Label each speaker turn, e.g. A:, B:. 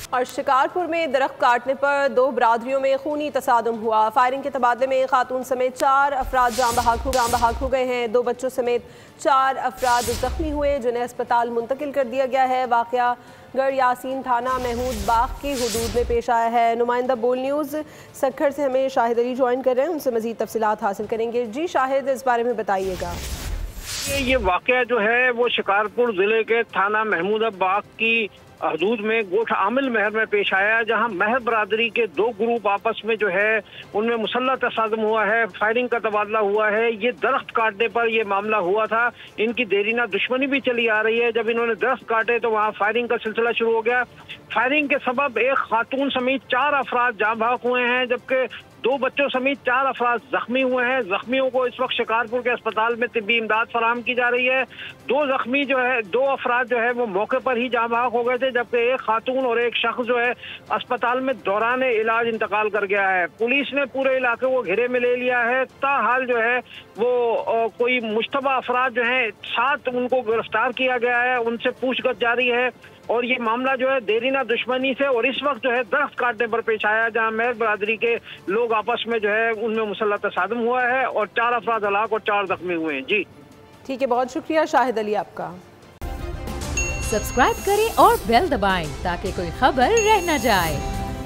A: और शिकारपुर में दरख्त काटने पर 2 बरादरियों में खूनी तसादुम हुआ। फायरिंग के तबादले में खातून समेत 4 अफराद जाम बहक हो गए हैं। 2 बच्चों समेत 4 अफराद जख्मी हुए, जिन्हें अस्पताल मुंतकिल कर दिया गया है। वाक़या गढ़ यासीन थाना महमूद बाग की हुदूद में पेश आया है। नुमाइंदा बोल न्यूज़ सक्खर से हमें शाहिद अली ज्वाइन कर रहे हैं, उनसे मज़ीद तफसीलात हासिल करेंगे। जी शाहिद, इस बारे में बताइएगा।
B: ये वाक़या जो है वो शिकारपुर ज़िले के थाना महमूदाबाद की हदूद में गोठ आमिल महर में पेश आया, जहां महर बरादरी के 2 ग्रुप आपस में जो है उनमें मुसल्लह तसादुम हुआ है, फायरिंग का तबादला हुआ है। ये दरख्त काटने पर यह मामला हुआ था। इनकी देरीना दुश्मनी भी चली आ रही है। जब इन्होंने दरख्त काटे तो वहां फायरिंग का सिलसिला शुरू हो गया। फायरिंग के सबब एक खातून समेत 4 अफराद जाँ बहक हुए हैं, जबकि 2 बच्चों समेत 4 अफराद जख्मी हुए हैं। जख्मियों को इस वक्त शिकारपुर के अस्पताल में तिब्बी इमदाद फराहम की जा रही है। 2 अफराद जो है वो मौके पर ही जाँ बहक हो गए थे, जबकि एक खातून और एक शख्स जो है अस्पताल में दौरान इलाज इंतकाल कर गया है। पुलिस ने पूरे इलाके को घेरे में ले लिया है। ताहाल जो है वो कोई मुश्तबा अफराद जो है 7 उनको गिरफ्तार किया गया है, उनसे पूछताछ जारी है। और ये मामला जो है देरीना दुश्मनी से और इस वक्त जो है दरख्त काटने पर पेश आया, जहां महर बरादरी के लोग आपस में जो है उनमें मुसल्लह तसादुम हुआ है और 4 अफराद हलाक और 4 जख्मी हुए हैं। जी
A: ठीक है, बहुत शुक्रिया शाहिद अली आपका।
C: सब्सक्राइब करें और बेल दबाएं ताकि कोई खबर रह न जाए।